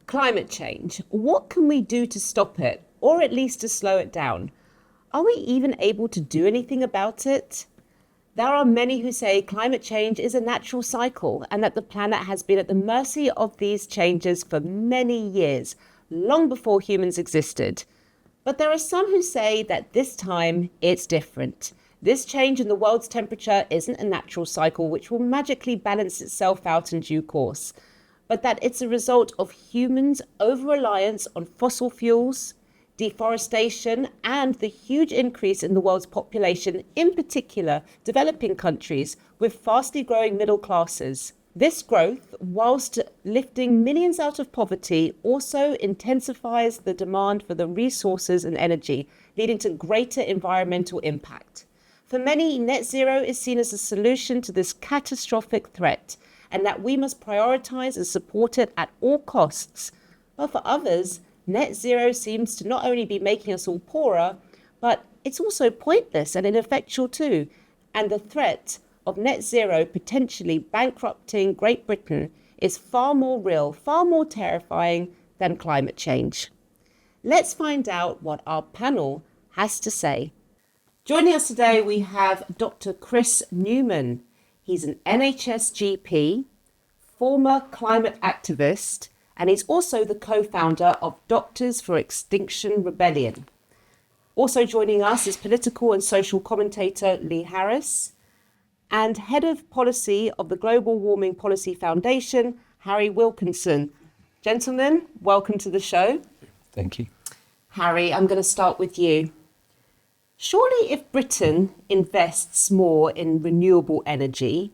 Climate change. What can we do to stop it, or at least to slow it down? Are we even able to do anything about it? There are many who say climate change is a natural cycle and that the planet has been at the mercy of these changes for many years, long before humans existed. But there are some who say that this time it's different. This change in the world's temperature isn't a natural cycle which will magically balance itself out in due course, but that it's a result of humans' over-reliance on fossil fuels, deforestation, and the huge increase in the world's population, in particular developing countries with fastly growing middle classes. This growth, whilst lifting millions out of poverty, also intensifies the demand for the resources and energy, leading to greater environmental impact. For many, net zero is seen as a solution to this catastrophic threat, and that we must prioritise and support it at all costs. But for others, net zero seems to not only be making us all poorer, but it's also pointless and ineffectual too. And the threat of net zero potentially bankrupting Great Britain is far more real, far more terrifying than climate change. Let's find out what our panel has to say. Joining us today, we have Dr. Chris Newman. He's an NHS GP, former climate activist, and he's also the co-founder of Doctors for Extinction Rebellion. Also joining us is political and social commentator Lee Harris, and head of policy of the Global Warming Policy Foundation, Harry Wilkinson. Gentlemen, welcome to the show. Thank you. Harry, I'm going to start with you. Surely if Britain invests more in renewable energy,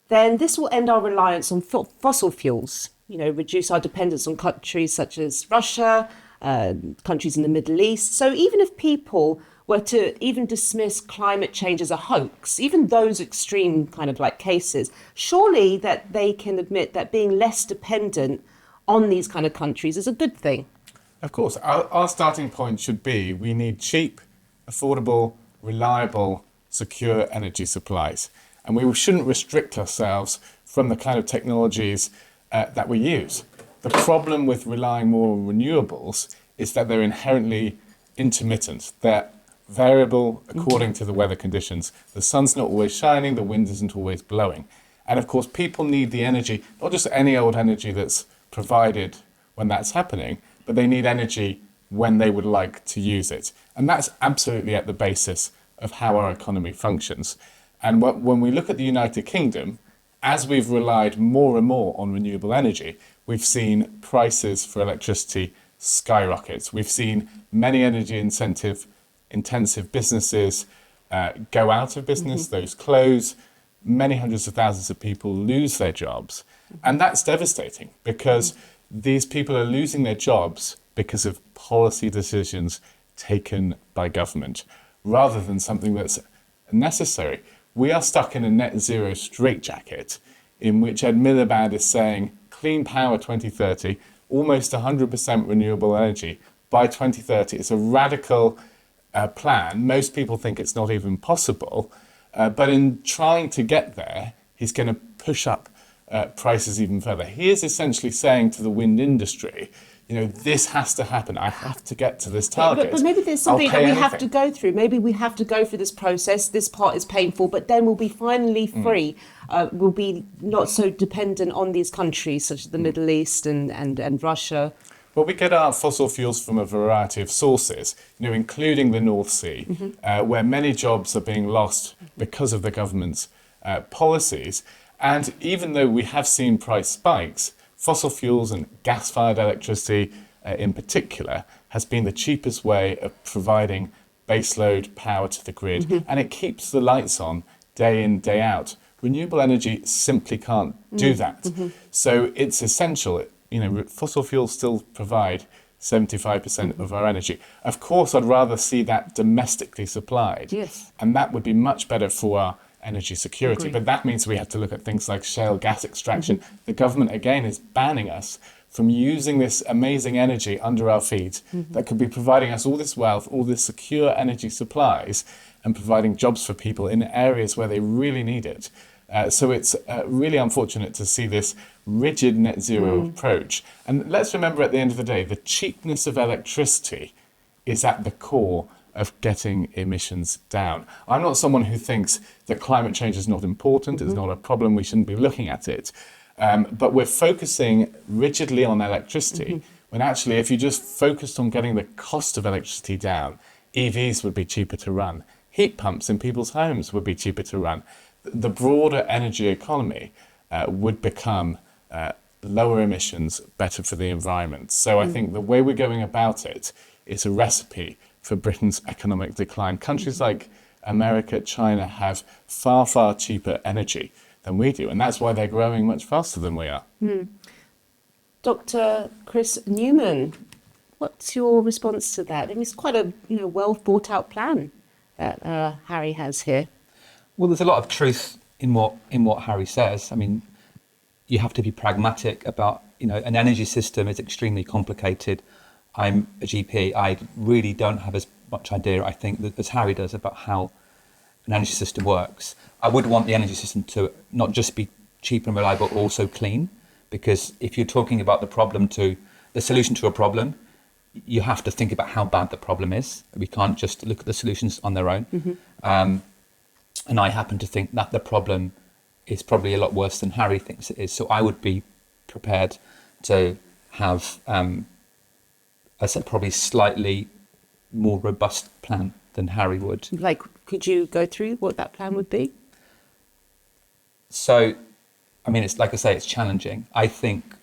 then this will end our reliance on fossil fuels, reduce our dependence on countries such as Russia, countries in the Middle East. So even if people were to even dismiss climate change as a hoax, even those extreme kind of like cases, surely that they can admit that being less dependent on these kind of countries is a good thing. Of course, our starting point should be we need cheap, affordable, reliable, secure energy supplies. And we shouldn't restrict ourselves from the kind of technologies that we use. The problem with relying more on renewables is that they're inherently intermittent. They're variable according to the weather conditions. The sun's not always shining, the wind isn't always blowing. And of course, people need the energy, not just any old energy that's provided when that's happening, but they need energy when they would like to use it. And that's absolutely at the basis of how our economy functions. And when we look at the United Kingdom, as we've relied more and more on renewable energy, we've seen prices for electricity skyrocket. We've seen many energy intensive businesses go out of business, those close, many hundreds of thousands of people lose their jobs. And that's devastating because these people are losing their jobs because of policy decisions taken by government, rather than something that's necessary. We are stuck in a net zero straitjacket in which Ed Miliband is saying clean power 2030, almost 100% renewable energy by 2030. It's a radical plan. Most people think it's not even possible. But in trying to get there, he's going to push up prices even further. He is essentially saying to the wind industry, this has to happen. I have to get to this target. But maybe there's something that we have to go through. Maybe we have to go through this process. This part is painful, but then we'll be finally free. We'll be not so dependent on these countries such as the Middle East and Russia. Well, we get our fossil fuels from a variety of sources, including the North Sea, where many jobs are being lost because of the government's policies. And even though we have seen price spikes, fossil fuels and gas-fired electricity in particular has been the cheapest way of providing baseload power to the grid, and it keeps the lights on day in, day out. Renewable energy simply can't do that. So it's essential. Fossil fuels still provide 75% of our energy. Of course, I'd rather see that domestically supplied. Yes. And that would be much better for our energy security. Agreed. But that means we have to look at things like shale gas extraction. The government, again, is banning us from using this amazing energy under our feet that could be providing us all this wealth, all this secure energy supplies, and providing jobs for people in areas where they really need it. So it's really unfortunate to see this rigid net zero approach. And let's remember, at the end of the day, the cheapness of electricity is at the core of getting emissions down. I'm not someone who thinks that climate change is not important, it's not a problem, we shouldn't be looking at it. But we're focusing rigidly on electricity, when actually if you just focused on getting the cost of electricity down, EVs would be cheaper to run. Heat pumps in people's homes would be cheaper to run. The broader energy economy would become lower emissions, better for the environment. So I think the way we're going about it is a recipe for Britain's economic decline. Countries like America, China have far, far cheaper energy than we do, and that's why they're growing much faster than we are. Dr. Chris Newman, what's your response to that? I mean, it's quite a well thought out plan that Harry has here. Well, there's a lot of truth in what Harry says. I mean, you have to be pragmatic about, an energy system is extremely complicated. I'm a GP. I really don't have as much idea, I think, as Harry does about how an energy system works. I would want the energy system to not just be cheap and reliable, but also clean, because if you're talking about the solution to a problem, you have to think about how bad the problem is. We can't just look at the solutions on their own. And I happen to think that the problem is probably a lot worse than Harry thinks it is. So I would be prepared to have probably slightly more robust plan than Harry would. Like, could you go through what that plan would be? So, I mean, it's like I say, it's challenging. I think,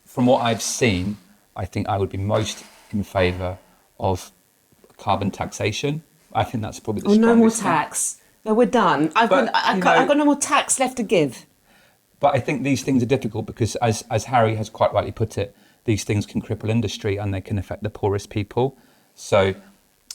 from what I've seen, I think I would be most in favour of carbon taxation. I think that's probably the strongest no more thing. tax. No, we're done. I've got no more tax left to give. But I think these things are difficult because, as Harry has quite rightly put it, these things can cripple industry and they can affect the poorest people. So,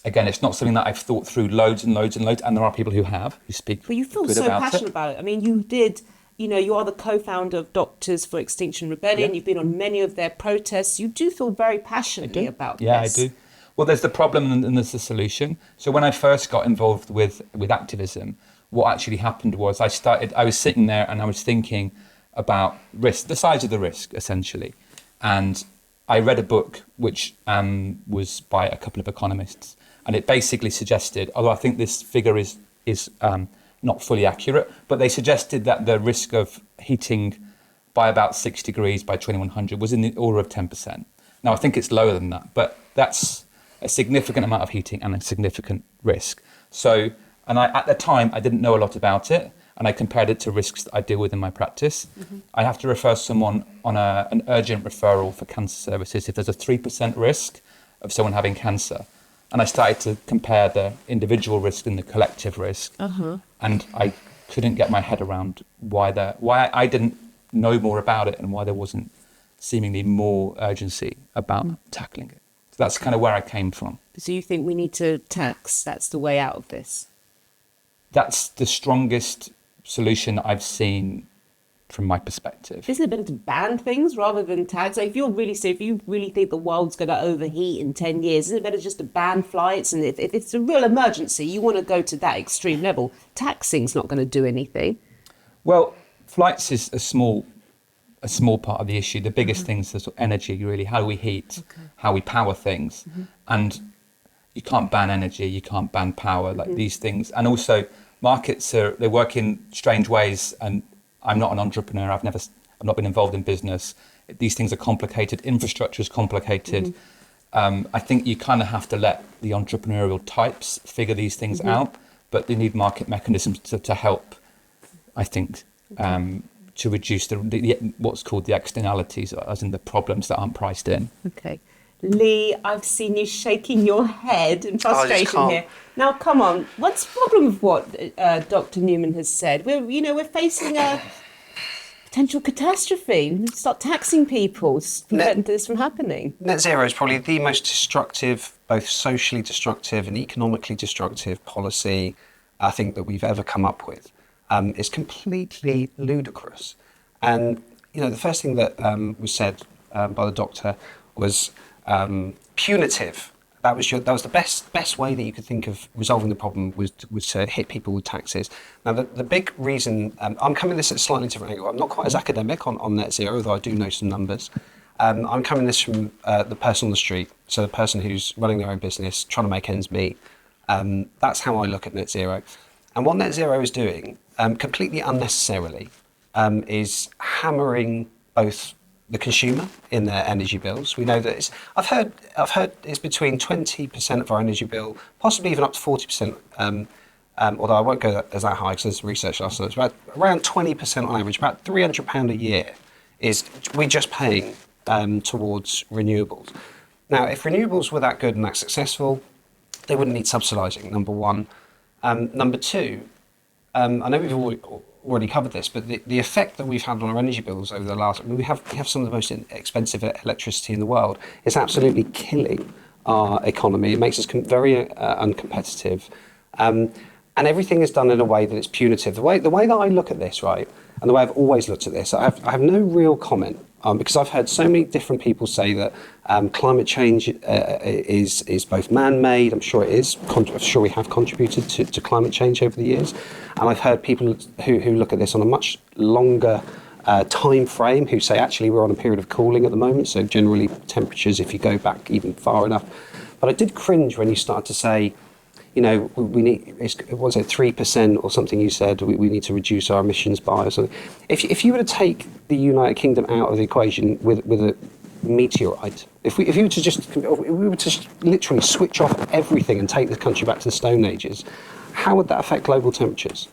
again, it's not something that I've thought through loads and loads and loads, and there are people who speak. But you feel good so about passionate about it. I mean, you did, you are the co-founder of Doctors for Extinction Rebellion. Yeah. You've been on many of their protests. You do feel very passionately about this. Yeah, I do. Well, there's the problem and there's the solution. So when I first got involved with activism, what actually happened was I was sitting there and I was thinking about risk, the size of the risk, essentially. And I read a book which was by a couple of economists, and it basically suggested, although I think this figure is not fully accurate, but they suggested that the risk of heating by about 6 degrees by 2100 was in the order of 10%. Now, I think it's lower than that, but that's a significant amount of heating and a significant risk. So, and at the time, I didn't know a lot about it, and I compared it to risks that I deal with in my practice. I have to refer someone on an urgent referral for cancer services if there's a 3% risk of someone having cancer. And I started to compare the individual risk and the collective risk. And I couldn't get my head around why I didn't know more about it and why there wasn't seemingly more urgency about tackling it. So that's kind of where I came from. So you think we need to tax? That's the way out of this? That's the strongest solution I've seen from my perspective. Isn't it better to ban things rather than tax? So if you really think the world's going to overheat in 10 years, isn't it better just to ban flights? And if it's a real emergency, you want to go to that extreme level. Taxing's not going to do anything. Well, flights is a small part of the issue. The biggest thing is the sort of energy, really. How do we heat? How we power things? And you can't ban energy. You can't ban power, like these things. And also, markets they work in strange ways. And I'm not an entrepreneur. I've not been involved in business. These things are complicated. Infrastructure is complicated. I think you kind of have to let the entrepreneurial types figure these things out, but they need market mechanisms to help, I think, to reduce the what's called the externalities, as in the problems that aren't priced in. Okay. Lee, I've seen you shaking your head in frustration here. Now, come on. What's the problem with what Dr. Newman has said? We're facing a potential catastrophe. Start taxing people to prevent this from happening. Net zero is probably the most destructive, both socially destructive and economically destructive policy I think that we've ever come up with. It's completely ludicrous. And, the first thing that was said by the doctor was punitive. That was the best way that you could think of resolving the problem was to hit people with taxes. Now, the big reason, I'm coming at this at a slightly different angle. I'm not quite as academic on net zero, although I do know some numbers. I'm coming at this from the person on the street, so the person who's running their own business, trying to make ends meet. That's how I look at net zero. And what net zero is doing, completely unnecessarily, is hammering both the consumer in their energy bills. We know that I've heard it's between 20% of our energy bill, possibly even up to 40%. Although I won't go as that high because there's research last night. It's about around 20% on average, about £300 a year is we're just paying towards renewables. Now, if renewables were that good and that successful, they wouldn't need subsidising, number one. Number two, I know we've already covered this, but the effect that we've had on our energy bills over the last, we have some of the most expensive electricity in the world. It's absolutely killing our economy. It makes us very uncompetitive. And everything is done in a way that it's punitive. The way that I look at this, right, and the way I've always looked at this, I have no real comment because I've heard so many different people say that climate change is both man-made. I'm sure it is. I'm sure we have contributed to climate change over the years. And I've heard people who look at this on a much longer time frame who say actually we're on a period of cooling at the moment. So generally temperatures, if you go back even far enough. But I did cringe when you started to say, you know, we need, was it 3% or something you said we need to reduce our emissions by or something. If you were to take the United Kingdom out of the equation with a meteorite, if we were to literally switch off everything and take this country back to the Stone Ages, how would that affect global temperatures?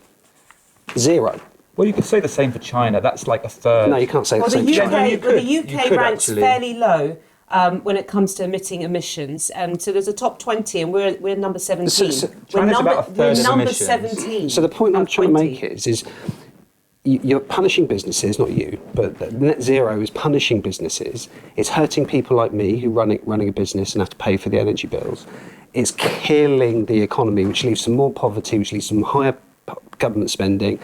Zero. Well, you could say the same for China. That's like a third. No, you can't say the same. The UK ranks actually. fairly low when it comes to emitting emissions. So there's a top 20 and we're number 17. China's about a third of number emissions. 17. So the point I'm trying to make is you're punishing businesses, not you, but net zero is punishing businesses. It's hurting people like me who running a business and have to pay for the energy bills. It's killing the economy, which leaves some more poverty, which leaves some higher government spending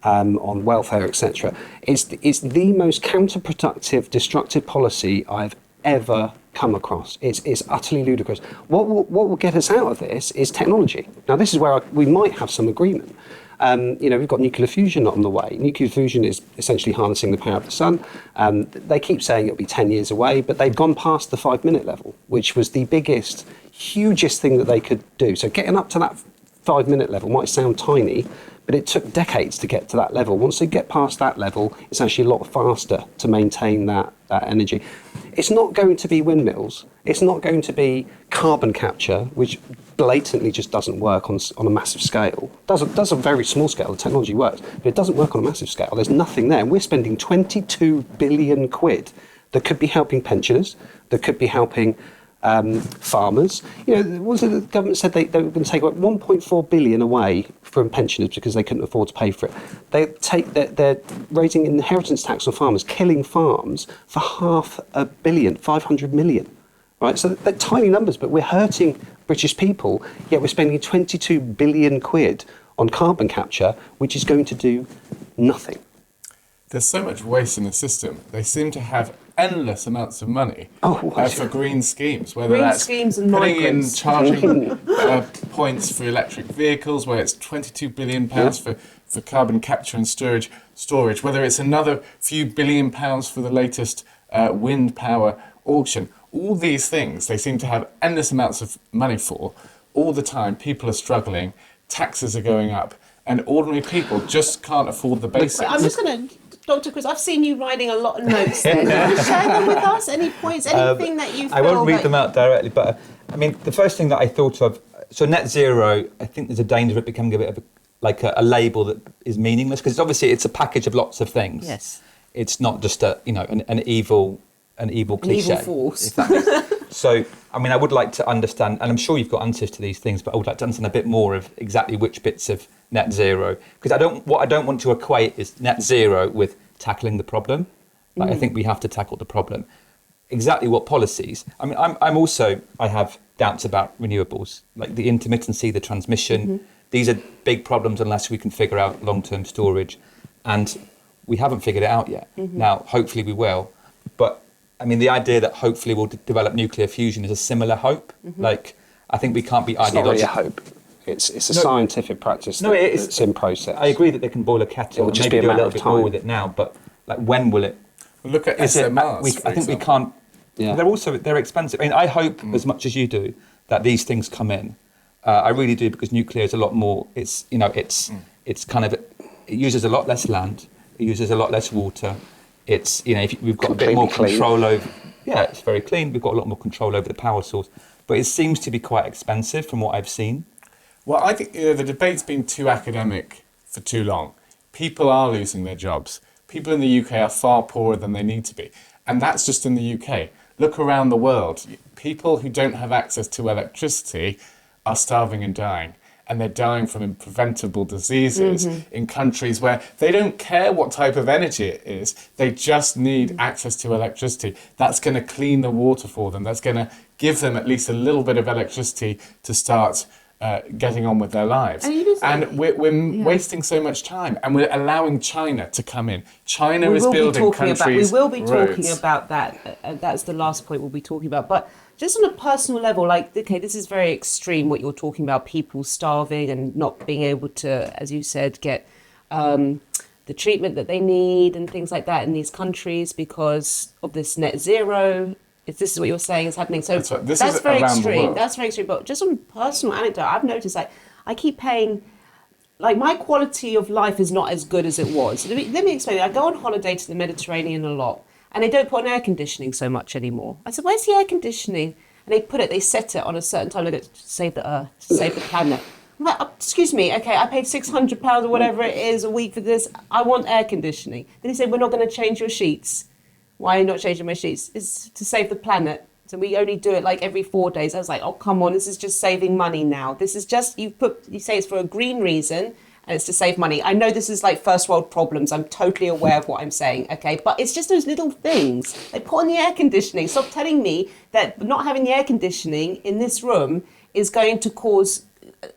on welfare, etc. It's the most counterproductive, destructive policy I've ever come across. It's utterly ludicrous. What will get us out of this is technology. Now, this is where we might have some agreement. We've got nuclear fusion on the way. Nuclear fusion is essentially harnessing the power of the sun. They keep saying it'll be 10 years away, but they've gone past the 5-minute level, which was the biggest, hugest thing that they could do. So getting up to that 5-minute level might sound tiny, but it took decades to get to that level. Once they get past that level, it's actually a lot faster to maintain that energy. It's not going to be windmills. It's not going to be carbon capture, which blatantly just doesn't work on a massive scale. Does a very small scale, the technology works, but it doesn't work on a massive scale. There's nothing there. And we're spending 22 billion quid that could be helping pensioners, that could be helping farmers. The government said they were going to take about 1.4 billion away from pensioners because they couldn't afford to pay for it. They're raising inheritance tax on farmers, killing farms for £500 million, 500 million. Right, so they're tiny numbers, but we're hurting British people. Yet we're spending 22 billion quid on carbon capture, which is going to do nothing. There's so much waste in the system. They seem to have endless amounts of money for green schemes, whether green that's schemes and putting in migrants. charging points for electric vehicles, where it's £22 billion for carbon capture and storage, whether it's another few billion pounds for the latest wind power auction. All these things they seem to have endless amounts of money for all the time. People are struggling, taxes are going up, and ordinary people just can't afford the basics. I'm just going to, Dr. Chris, I've seen you writing a lot of notes there. Can you share them with us? Any points, anything that you feel I won't read them out directly, but I mean, the first thing that I thought of, so net zero, I think there's a danger of it becoming a bit of a label that is meaningless, because obviously it's a package of lots of things. Yes. It's not just an evil cliche. Evil force. If that makes sense. So, I mean, I would like to understand, and I'm sure you've got answers to these things, but I would like to understand a bit more of exactly which bits of net zero, because what I don't want to equate is net zero with tackling the problem. Like, I think we have to tackle the problem. Exactly what policies? I mean, I have doubts about renewables, like the intermittency, the transmission. These are big problems unless we can figure out long-term storage, and we haven't figured it out yet. Now, hopefully we will, but I mean, the idea that hopefully we'll develop nuclear fusion is a similar hope. Like, I think we can't be It's not really a ideological. hope. It's a scientific practice that's in process. I agree that they can boil a kettle. It will just maybe be a do a matter little of bit more time. with it now, but like, when will it? Look at Is it? SMRs, for I think we example. can't. Yeah. They're expensive. I mean, I hope as much as you do that these things come in. I really do, because nuclear is a lot more. It's kind of, it uses a lot less land. It uses a lot less water. It's, if we've got a bit more Completely clean. control over. Yeah, it's very clean. We've got a lot more control over the power source, but it seems to be quite expensive from what I've seen. Well, I think the debate's been too academic for too long. People are losing their jobs. People in the UK are far poorer than they need to be. And that's just in the UK. Look around the world. People who don't have access to electricity are starving and dying. And they're dying from preventable diseases in countries where they don't care what type of energy it is. They just need access to electricity. That's going to clean the water for them. That's going to give them at least a little bit of electricity to start getting on with their lives. And we're wasting so much time, and we're allowing China to come in. China is building countries. We will be talking roads. about that. That's the last point we'll be talking about. But just on a personal level, like, okay, this is very extreme what you're talking about, people starving and not being able to, as you said, get the treatment that they need and things like that in these countries because of this net zero. If this is what you're saying is happening. So That's right. This that's is very around the extreme. world. That's very extreme. But just on a personal anecdote, I've noticed, like, I keep paying, like, my quality of life is not as good as it was. Let me explain. I go on holiday to the Mediterranean a lot, and they don't put on air conditioning so much anymore. I said, where's the air conditioning? And they set it on a certain time, to save the earth, to save the planet. I'm like, excuse me, okay, I paid £600 or whatever it is a week for this. I want air conditioning. Then he said, we're not going to change your sheets. Why are you not changing my sheets? It's to save the planet. So we only do it like every 4 days. I was like, oh, come on, this is just saving money now. This is just, you say it's for a green reason and it's to save money. I know this is like first world problems. I'm totally aware of what I'm saying, okay? But it's just those little things. They put on the air conditioning. Stop telling me that not having the air conditioning in this room is going to cause,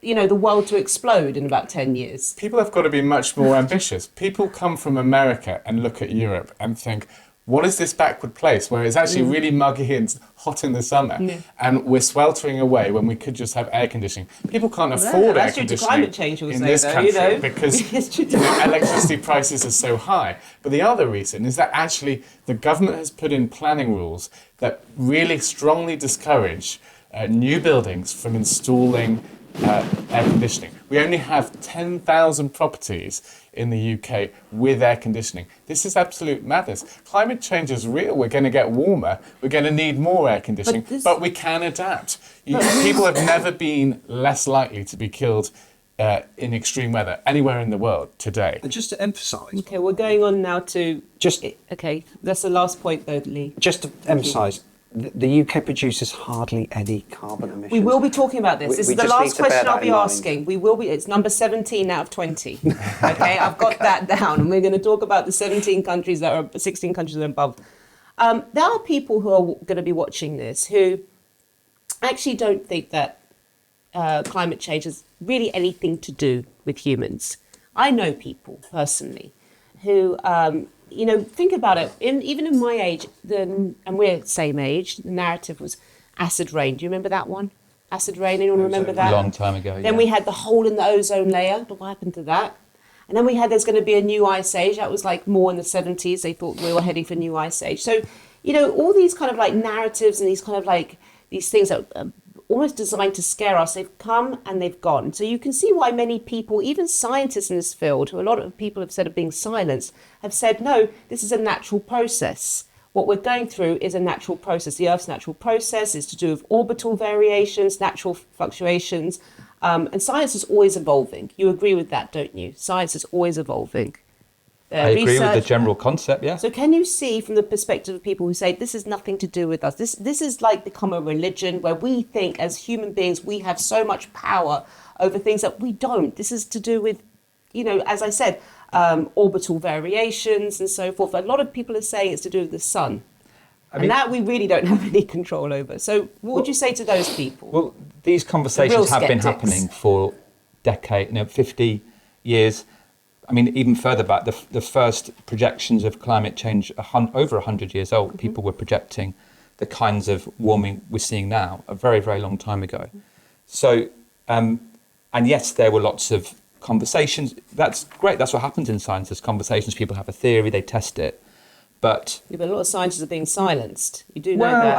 the world to explode in about 10 years. People have got to be much more ambitious. People come from America and look at Europe and think, what is this backward place where it's actually really muggy and hot in the summer and we're sweltering away when we could just have air conditioning? People can't afford air That's due to conditioning climate change, in this country because It's due to- electricity prices are so high. But the other reason is that actually the government has put in planning rules that really strongly discourage new buildings from installing air conditioning. We only have 10,000 properties in the UK with air conditioning. This is absolute madness. Climate change is real. We're going to get warmer. We're going to need more air conditioning, but we can adapt. People have never been less likely to be killed in extreme weather anywhere in the world today. And just to emphasise, Okay, we're going on now to... Okay, that's the last point though, Lee. just to emphasise, the UK produces hardly any carbon emissions. We will be talking about this. We- This we is the just need last to bear question I'll that be in mind. asking. We will be. It's number 17 out of 20. Okay, I've got that down, and we're going to talk about the 16 countries that are above. There are people who are going to be watching this who actually don't think that climate change has really anything to do with humans. I know people personally who. Think about it. Even in my age, and we're the same age, the narrative was acid rain. Do you remember that one? Acid rain, anyone remember that? A long time ago, Then we had the hole in the ozone layer, but what happened to that? And then we had there's going to be a new ice age. That was like more in the 70s. They thought we were heading for a new ice age. So, all these kind of like narratives and these kind of like these things that are almost designed to scare us, they've come and they've gone. So you can see why many people, even scientists in this field, who a lot of people have said are being silenced, have said, no, this is a natural process. What we're going through is a natural process. The Earth's natural process is to do with orbital variations, natural fluctuations, and science is always evolving. You agree with that, don't you? Science is always evolving. I agree with the general concept, yeah. So can you see from the perspective of people who say this is nothing to do with us, this is like become a religion where we think as human beings we have so much power over things that we don't. This is to do with, as I said, orbital variations and so forth. A lot of people are saying it's to do with the sun. And that we really don't have any control over. So what would you say to those people? Well, these conversations have been happening for decades, 50 years. I mean, even further back, the first projections of climate change over 100 years old, people were projecting the kinds of warming we're seeing now a very, very long time ago. So, and yes, there were lots of conversations. That's great. That's what happens in science. There's conversations. People have a theory. They test it. But yeah, but a lot of scientists are being silenced. You do know well, that.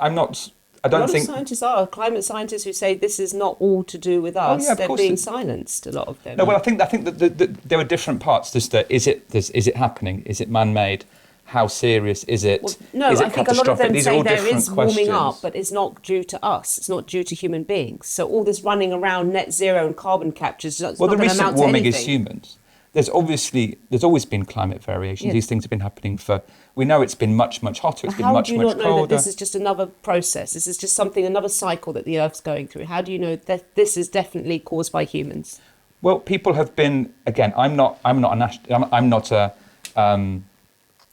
I don't think A lot of scientists are climate scientists who say this is not all to do with us. Yeah, of They're course being silenced. A lot of them. No, well, I think that there are different parts. Is it happening? Is it man-made? How serious is it? Well, no, is it I think a lot of them These are say all there different is warming questions. up, but it's not due to us. It's not due to human beings. So all this running around net zero and carbon capture is not Well, the going to recent amount to warming is anything. humans. There's always been climate variation. Yeah. These things have been happening we know it's been much, much hotter. It's been How much, do you much not colder. know that this is just another process? This is just another cycle that the Earth's going through. How do you know that this is definitely caused by humans? Well, people have been, again, I'm not a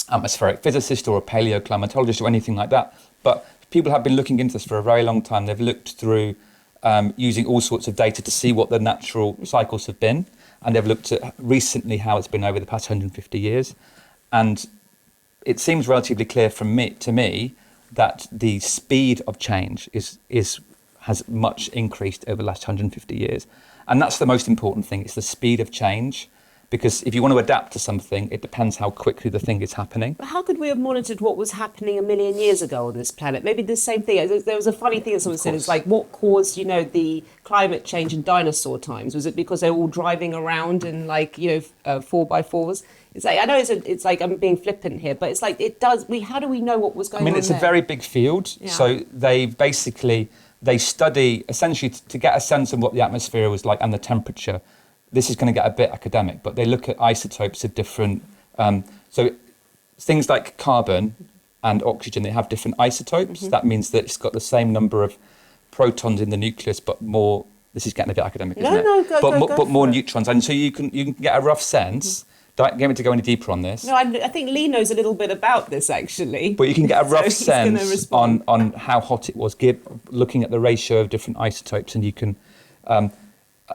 atmospheric physicist or a paleoclimatologist or anything like that, but people have been looking into this for a very long time. They've looked through using all sorts of data to see what the natural cycles have been, and they've looked at recently how it's been over the past 150 years, and it seems relatively clear to me that the speed of change has much increased over the last 150 years, and that's the most important thing. It's the speed of change. Because if you want to adapt to something, it depends how quickly the thing is happening. But how could we have monitored what was happening a million years ago on this planet? Maybe the same thing. There was a funny thing that someone said. It's like, what caused, the climate change in dinosaur times? Was it because they were all driving around in 4x4s? It's like, I know it's like I'm being flippant here, but it's like it does. How do we know what was going on? I mean, it's a very big field. Yeah. So they study essentially to get a sense of what the atmosphere was like and the temperature. This is going to get a bit academic, but they look at isotopes of different. So things like carbon and oxygen, they have different isotopes. Mm-hmm. That means that it's got the same number of protons in the nucleus, but more. This is getting a bit academic, isn't it? But more neutrons, and so you can get a rough sense. Don't get me to go any deeper on this. No, I think Lee knows a little bit about this actually. But you can get a rough sense on how hot it was, looking at the ratio of different isotopes, and you can.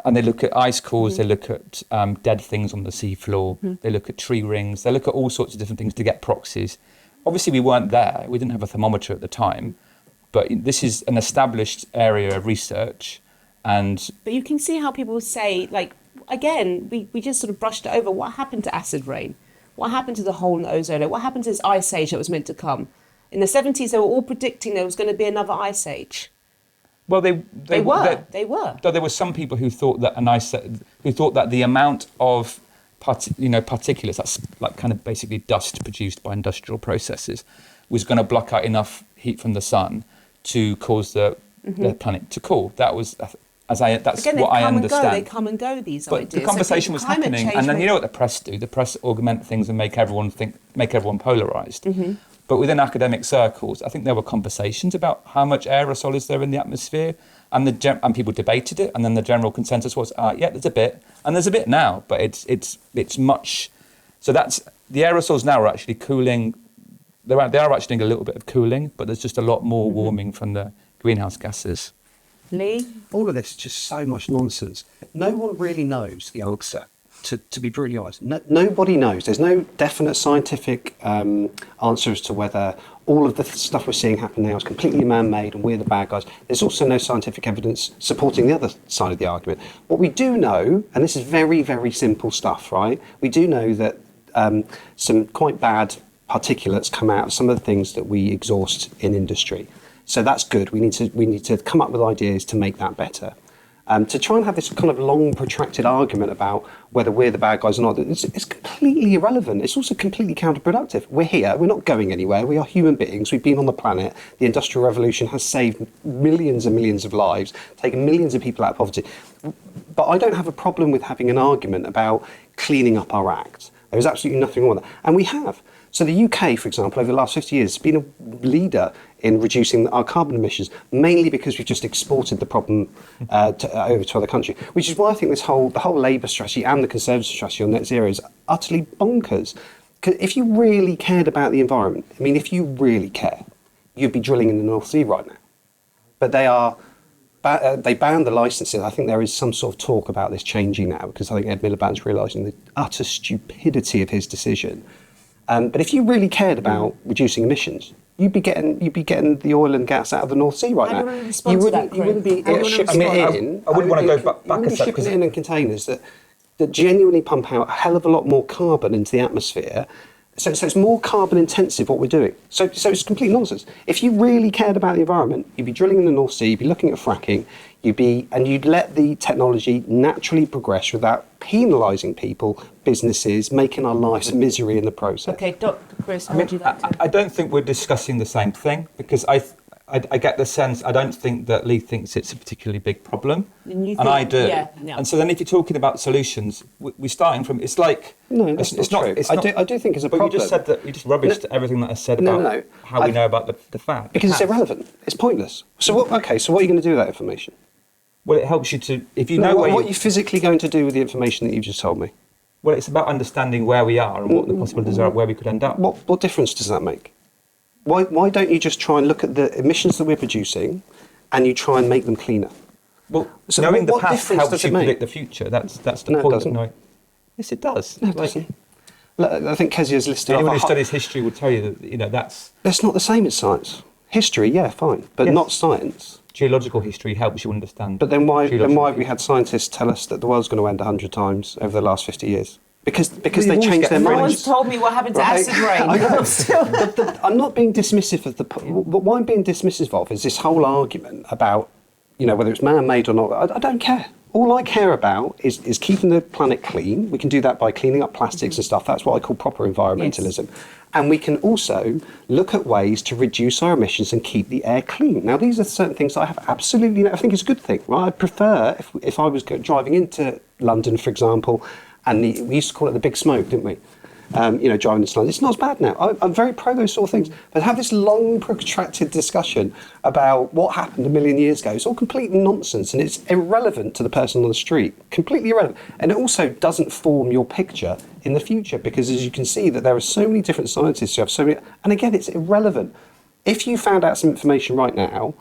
And they look at ice cores, they look at dead things on the seafloor, they look at tree rings, they look at all sorts of different things to get proxies. Obviously, we weren't there. We didn't have a thermometer at the time. But this is an established area of research. But you can see how people say, again, we just sort of brushed it over. What happened to acid rain? What happened to the hole in the ozone layer? What happened to this ice age that was meant to come? In the 70s, they were all predicting there was going to be another ice age. Well, they were. Though there were some people who thought that the amount of particulates, that's like kind of basically dust produced by industrial processes, was going to block out enough heat from the sun to cause the planet to cool. That was what I understand. They come and go. These but ideas. The conversation was happening, and then you know what the press do? The press augment things and make everyone polarized. Mm-hmm. But within academic circles, I think there were conversations about how much aerosol is there in the atmosphere, and people debated it, and then the general consensus was, there's a bit, and there's a bit now, but it's much. So that's the aerosols now are actually cooling. They are actually doing a little bit of cooling, but there's just a lot more warming from the greenhouse gases. Lee, all of this is just so much nonsense. No one really knows the answer. To be brutally honest, nobody knows. There's no definite scientific answer as to whether all of the stuff we're seeing happen now is completely man-made and we're the bad guys. There's also no scientific evidence supporting the other side of the argument. What we do know, and this is very, very simple stuff, right? We do know that some quite bad particulates come out of some of the things that we exhaust in industry. So that's good. We need to come up with ideas to make that better. To try and have this kind of long, protracted argument about whether we're the bad guys or not, it's completely irrelevant. It's also completely counterproductive. We're here. We're not going anywhere. We are human beings. We've been on the planet. The Industrial Revolution has saved millions and millions of lives, taken millions of people out of poverty. But I don't have a problem with having an argument about cleaning up our act. There is absolutely nothing wrong with that. And we have. So the UK, for example, over the last 50 years, has been a leader in reducing our carbon emissions, mainly because we've just exported the problem over to other countries, which is why I think the whole Labour strategy and the Conservative strategy on net zero is utterly bonkers. Because if you really cared about the environment, if you really care, you'd be drilling in the North Sea right now. But they are they banned the licenses. I think there is some sort of talk about this changing now, because I think Ed Miliband's realising the utter stupidity of his decision. But if you really cared about reducing emissions, you'd be getting the oil and gas out of the North Sea right now. You wouldn't be shipping it in. I wouldn't want to go back You wouldn't be shipping it in containers that genuinely pump out a hell of a lot more carbon into the atmosphere. So it's more carbon intensive what we're doing. So it's complete nonsense. If you really cared about the environment, you'd be drilling in the North Sea, you'd be looking at fracking, you'd let the technology naturally progress without penalising people, businesses, making our lives a misery in the process. Okay, Dr. Chris, how would you like to? I don't think we're discussing the same thing, because I get the sense, I don't think that Lee thinks it's a particularly big problem, and I do. Yeah. And so then if you're talking about solutions, we're starting from, it's like... No, that's not true. I do think it's a problem. But you just said that, you just rubbished everything that I said about how we know about the fact. Because it's irrelevant. It's pointless. So what are you going to do with that information? Well, it helps you to, if you know what are you physically going to do with the information that you've just told me? Well, it's about understanding where we are and what the possibilities are, where we could end up. What difference does that make? Why don't you just try and look at the emissions that we're producing, and you try and make them cleaner? Well, so knowing the what past difference helps does you it make? predict the future. That's the No, it point. doesn't. Yes, it does. No, it doesn't. I think Kezia's listed Anyone who off studies history will tell you that that's... That's not the same as science. History, yeah, fine, but Yes. not science. Geological history helps you understand. But then why geological have we had scientists tell us that the world's going to end 100 times over the last 50 years? Because they always changed get their No fringe. one's minds. told me what happened to Right. acid rain. I know. I'm still... I'm not being dismissive of what I'm being dismissive of is this whole argument about, whether it's man-made or not. I don't care. All I care about is keeping the planet clean. We can do that by cleaning up plastics and stuff. That's what I call proper environmentalism. Yes. And we can also look at ways to reduce our emissions and keep the air clean. Now, these are certain things I have absolutely, I think it's a good thing. Right? I'd prefer, if I was driving into London, for example, and we used to call it the big smoke, didn't we? Driving into London. It's not as bad now. I'm very pro those sort of things. But have this long, protracted discussion about what happened a million years ago, it's all complete nonsense, and it's irrelevant to the person on the street. Completely irrelevant. And it also doesn't form your picture in the future, because as you can see that there are so many different scientists who have so many... And again, it's irrelevant. If you found out some information right now,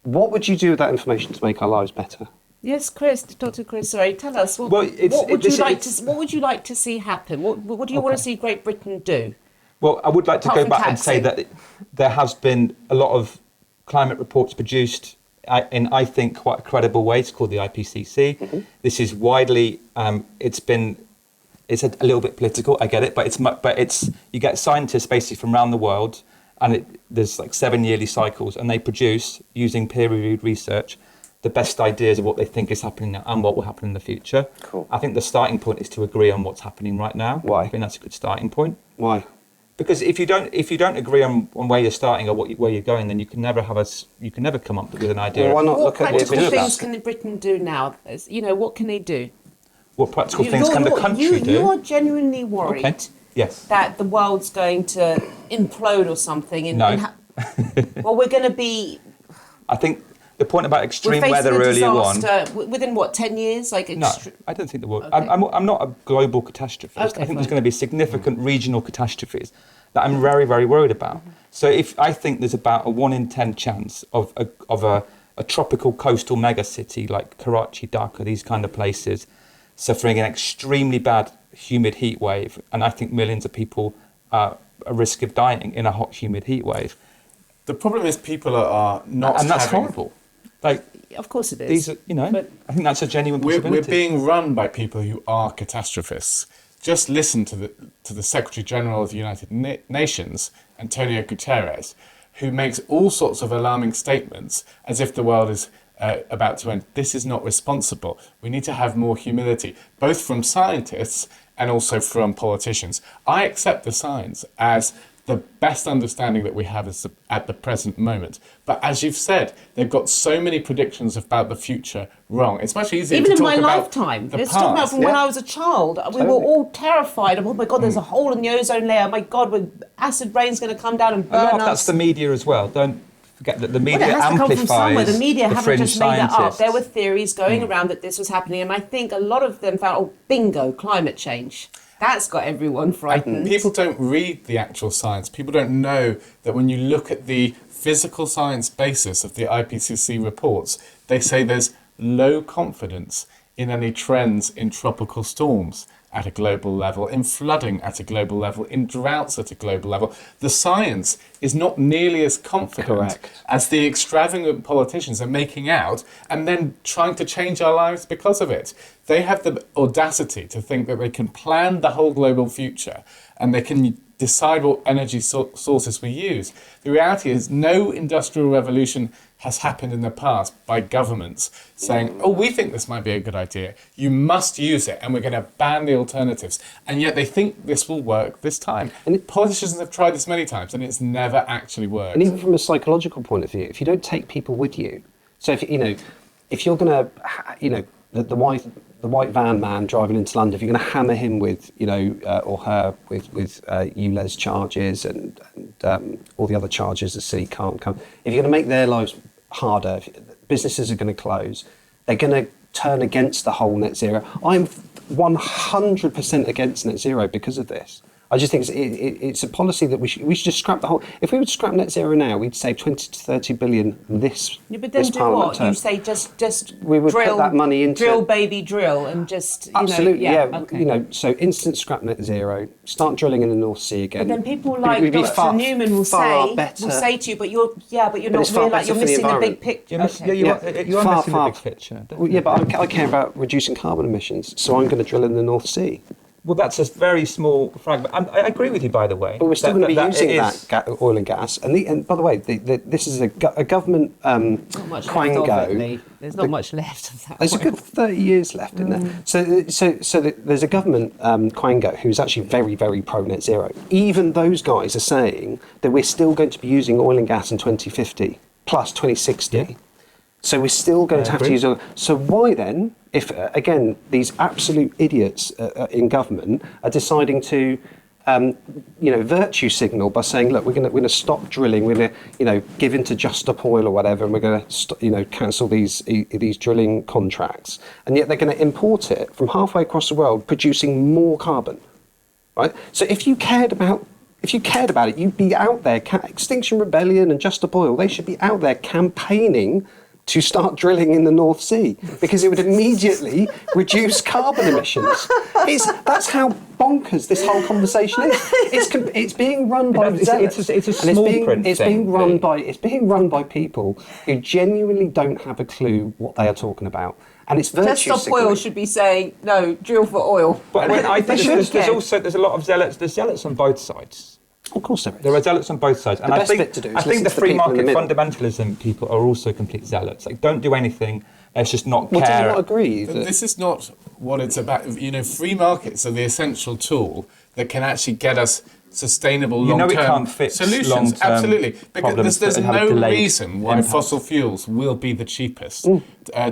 what would you do with that information to make our lives better? Yes, Chris, Dr. Chris, sorry, tell us. What would you like to see happen? What do you want to see Great Britain do? Well, I would like to go back and say that there has been a lot of climate reports produced in, I think, quite a credible way. It's called the IPCC. Mm-hmm. This is widely, it's a little bit political, I get it, but you get scientists basically from around the world, and there's like 7 yearly cycles, and they produce, using peer-reviewed research, the best ideas of what they think is happening now and what will happen in the future. Cool. I think the starting point is to agree on what's happening right now. Why? I think that's a good starting point. Why? Because if you don't agree on where you're starting or where you're going, then you can never come up with an idea. Well, why not look at what practical things can Britain do now? What can they do? What practical things can the country do? You are genuinely worried Yes. that the world's going to implode or something. No. Well, we're going to be... I think the point about extreme weather earlier on... Within, 10 years? No, I don't think the world... Okay. I'm not a global catastrophist. Okay, I think there's going to be significant regional catastrophes that I'm very, very worried about. Mm-hmm. So I think there's about a 1 in 10 chance of a tropical coastal megacity like Karachi, Dhaka, these kind of places, suffering an extremely bad humid heat wave, and I think millions of people are at risk of dying in a hot, humid heat wave. The problem is people are not and that's horrible. Like, of course it is. These are, I think that's a genuine possibility. We're being run by people who are catastrophists. Just listen to the Secretary General of the United Nations, Antonio Guterres, who makes all sorts of alarming statements as if the world is about to end. This is not responsible. We need to have more humility, both from scientists and also from politicians. I accept the science as the best understanding that we have at the present moment. But as you've said, they've got so many predictions about the future wrong. It's much easier even to talk in my about lifetime. the Let's past. talk about from when I was a child. We were all terrified of, oh my God, there's a hole in the ozone layer. My God, acid rain's going to come down and burn us. That's the media as well. Don't forget that the media it has to come from somewhere. The media haven't fringe just made that up. scientists. There were theories going around that this was happening, and I think a lot of them found, bingo, climate change. That's got everyone frightened. People don't read the actual science. People don't know that when you look at the physical science basis of the IPCC reports, they say there's low confidence in any trends in tropical storms at a global level, in flooding at a global level, in droughts at a global level. The science is not nearly as confident as the extravagant politicians are making out and then trying to change our lives because of it. They have the audacity to think that they can plan the whole global future and they can decide what energy sources we use. The reality is no industrial revolution has happened in the past by governments saying, oh, we think this might be a good idea. You must use it and we're going to ban the alternatives. And yet they think this will work this time. And politicians have tried this many times and it's never actually worked. And even from a psychological point of view, if you don't take people with you, so if you're going to, the white van man driving into London, if you're going to hammer him with, or her with ULEZ charges and all the other charges the city can't come, if you're going to make their lives harder, businesses are going to close, they're going to turn against the whole net zero. I'm 100% against net zero because of this. I just think it's a policy that we should just scrap the whole. If we would scrap net zero now, we'd save 20 to 30 billion this. Yeah, but then this do Parliament what? term. You say just we would drill, put that money into drill, baby, drill, and just absolutely, Okay. So instant scrap net zero. Start drilling in the North Sea again. But then people like Dr. Newman will say to you, but you're not realising, you're missing the big picture. You are missing the big picture. Well, yeah, but I care about reducing carbon emissions, so I'm going to drill in the North Sea. Well, that's a very small fragment. I agree with you, by the way. But we're still going to be using that oil and gas. And by the way, this is a government Quango. There's not much left of that. There's a good 30 years left in there. So there's a government Quango who's actually very, very pro net zero. Even those guys are saying that we're still going to be using oil and gas in 2050 plus 2060. Yeah. So we're still going to have to use oil. So why then, if again these absolute idiots in government are deciding to, virtue signal by saying, look, we're going to stop drilling, we're going to, give in to Just Stop Oil or whatever, and we're going to, cancel these drilling contracts, and yet they're going to import it from halfway across the world, producing more carbon, right? So if you cared about it, you'd be out there. Extinction Rebellion and Just Stop Oil, they should be out there campaigning to start drilling in the North Sea, because it would immediately reduce carbon emissions. That's how bonkers this whole conversation is. It's being run by zealots. It's a small print thing. It's being run by people who genuinely don't have a clue what they are talking about. And it's virtue Just Stop Oil should be saying, no, drill for oil. But I think there's a lot of zealots. There's zealots on both sides. Of course there is. There are zealots on both sides. And the I best think, bit to do is I think the listen to free the people in market the middle. fundamentalism people are also complete zealots. Like, don't do anything. Let's just not care. Well, do you not agree? But this is not what it's about. Free markets are the essential tool that can actually get us sustainable long-term solutions. Long-term absolutely, because there's no reason why impact. fossil fuels will be the cheapest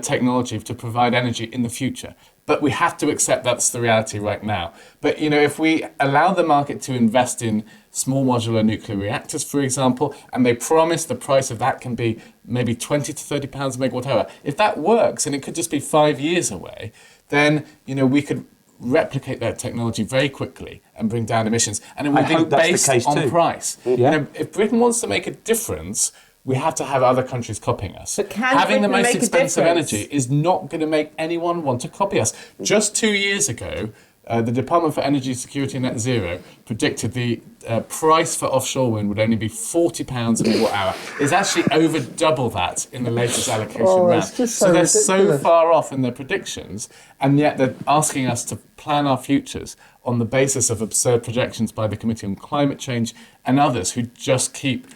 technology to provide energy in the future. But we have to accept that's the reality right now. But if we allow the market to invest in small modular nuclear reactors, for example, and they promise the price of that can be maybe 20 to 30 pounds a megawatt hour, if that works, and it could just be 5 years away, then we could replicate that technology very quickly and bring down emissions. And it would be based on price. Yeah. If Britain wants to make a difference, we have to have other countries copying us. But having the Britain most make a expensive difference? energy is not going to make anyone want to copy us. Just 2 years ago, the Department for Energy Security and Net Zero predicted the price for offshore wind would only be £40 a megawatt hour. It's actually over double that in the latest allocation round. So they're so far off in their predictions, and yet they're asking us to plan our futures on the basis of absurd projections by the Committee on Climate Change and others who just keep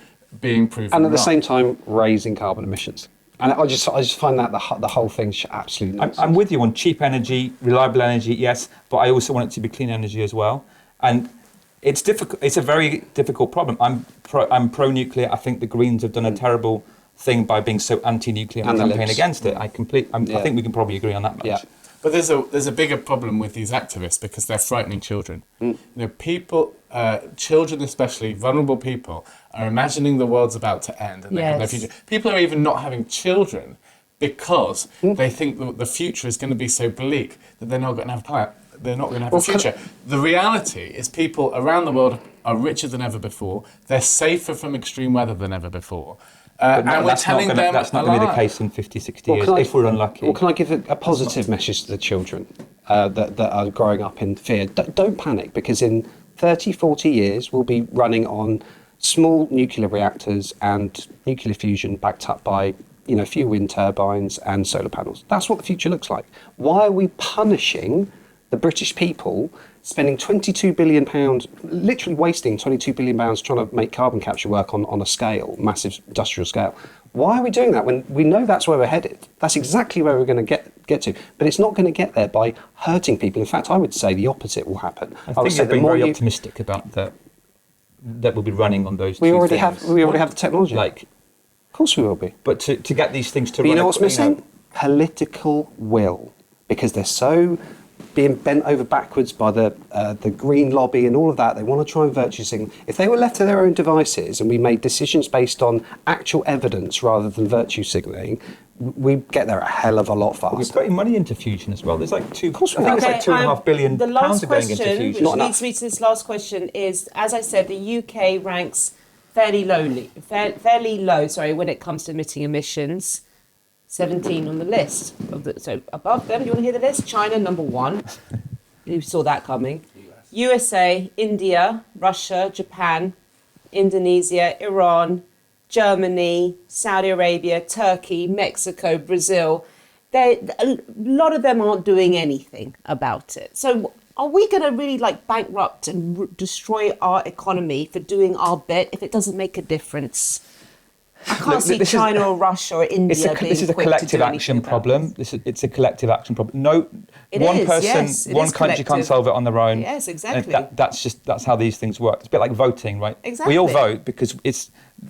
being proven and at the wrong. same time raising carbon emissions. And I just find that the whole thing's absolutely nonsense. I'm with you on cheap energy, reliable energy, yes, but I also want it to be clean energy as well. And it's difficult. It's a very difficult problem. I'm pro-nuclear. I think the Greens have done a terrible thing by being so anti-nuclear and campaigning against it. I think we can probably agree on that much. Yeah. But there's a bigger problem with these activists because they're frightening children. People, children especially, vulnerable people, are imagining the world's about to end and they have no future. People are even not having children because they think that the future is going to be so bleak that they're not going to have a plan. they're not going to have a future. The reality is people around the world are richer than ever before. They're safer from extreme weather than ever before. And we're telling them that's not going to be the case in 50, 60 years, if we're unlucky. Well, can I give a positive message to the children that are growing up in fear? Don't panic, because in 30, 40 years, we'll be running on small nuclear reactors and nuclear fusion backed up by a few wind turbines and solar panels. That's what the future looks like. Why are we punishing the British people, spending £22 billion, literally wasting £22 billion trying to make carbon capture work on a scale, massive industrial scale? Why are we doing that when we know that's where we're headed? That's exactly where we're going to get to. But it's not going to get there by hurting people. In fact, I would say the opposite will happen. I think you're being very optimistic about that we'll be running on those two things. We already have the technology. Of course we will be. But to get these things to run... you know what's missing? Political will. Because they're so being bent over backwards by the green lobby and all of that. They want to try and virtue signal. If they were left to their own devices and we made decisions based on actual evidence rather than virtue signalling, we'd get there a hell of a lot faster. We're putting money into fusion as well. There's like two... Of course we are. It's like £2.5 billion the last going into question, fusion. which leads me to this last question, is, as I said, the UK ranks fairly low, when it comes to emitting emissions. 17 on the list. So above them, you want to hear the list? China, number 1. You saw that coming. USA, India, Russia, Japan, Indonesia, Iran, Germany, Saudi Arabia, Turkey, Mexico, Brazil. A lot of them aren't doing anything about it. So are we going to really bankrupt and destroy our economy for doing our bit if it doesn't make a difference? I can't see China or Russia or India This is a collective action problem. It's a collective action problem. One country can't solve it on their own. Yes, exactly. That's how these things work. It's a bit like voting, right? Exactly. We all vote because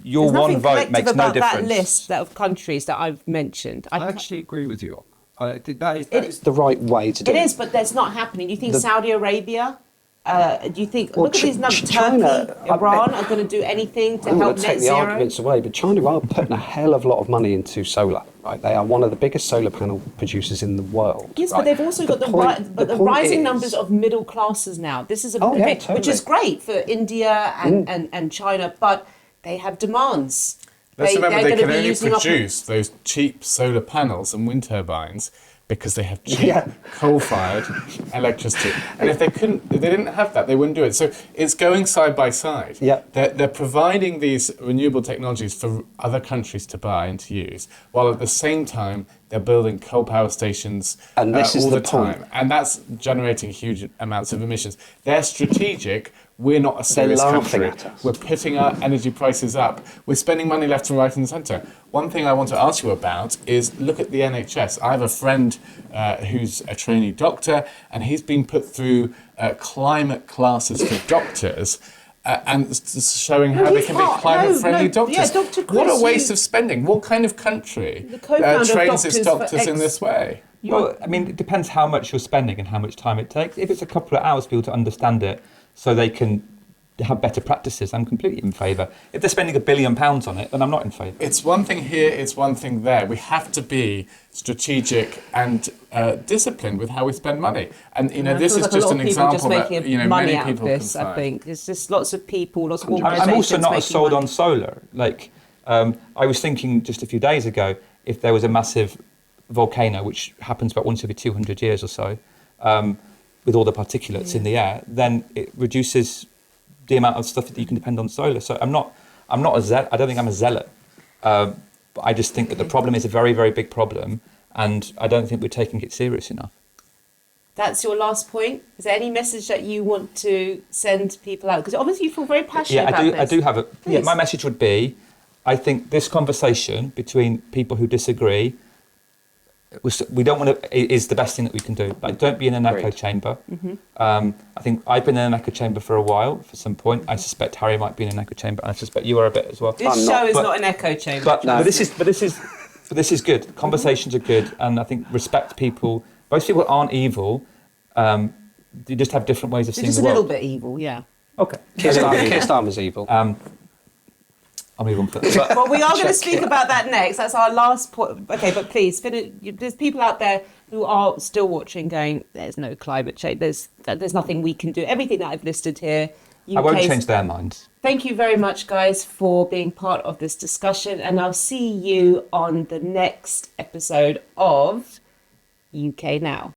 your one vote makes no difference. That list of countries that I've mentioned. I actually agree with you. That is the right way to do it. It is, but that's not happening. Do you think Saudi Arabia... do you think, look at these numbers, China, Turkey, Iran are going to do anything to help net zero? Take the arguments away, but China are putting a hell of a lot of money into solar, right? They are one of the biggest solar panel producers in the world. Yes, right? but they've also got the rising numbers of middle classes now. This is which is great for India and China, but they have demands. Let's remember they can only produce those cheap solar panels and wind turbines because they have cheap coal-fired electricity. And if they didn't have that, they wouldn't do it. So it's going side by side. Yeah. They're providing these renewable technologies for other countries to buy and to use, while at the same time they're building coal power stations and this is all the time. point. And that's generating huge amounts of emissions. They're strategic. We're not a serious country. We're putting our energy prices up. We're spending money left and right in the centre. One thing I want to ask you about is look at the NHS. I have a friend who's a trainee doctor, and he's been put through climate classes for doctors, and showing how they can be climate-friendly doctors. Yeah, Dr. Chris, what a waste of spending. What kind of country trains its doctors in this way? Well, I mean, it depends how much you're spending and how much time it takes. If it's a couple of hours for people to understand it so they can have better practices, I'm completely in favour. If they're spending £1 billion on it, then I'm not in favour. It's one thing here, it's one thing there. We have to be strategic and disciplined with how we spend money. And this is just an example that many people can find. I think there's just lots of people, lots of organisations. I'm also not sold on solar. I was thinking just a few days ago, if there was a massive volcano, which happens about once every 200 years or so, with all the particulates in the air, then it reduces the amount of stuff that you can depend on solar. So I'm not a zealot. I don't think I'm a zealot. But I just think that the problem is a very, very big problem, and I don't think we're taking it serious enough. That's your last point. Is there any message that you want to send people out? Because obviously you feel very passionate about this. I do have it. Yeah, my message would be, I think this conversation between people who disagree, we don't want to, is the best thing that we can do. Don't be in an echo chamber. Mm-hmm. I think I've been in an echo chamber for a while, for some point. I suspect Harry might be in an echo chamber, and I suspect you are a bit as well. This show is not an echo chamber. But this is good. Conversations are good, and I think respect people. Most people aren't evil. You just have different ways of seeing the world. Just a little bit evil, yeah. Okay. Keir Starmer's evil. I'll move on for that. Well, we are going to speak about that next. That's our last point. Okay, but please, finish. There's people out there who are still watching going, there's no climate change. There's nothing we can do. Everything that I've listed here. I won't UK's change their minds. Thank you very much, guys, for being part of this discussion. And I'll see you on the next episode of UK Now.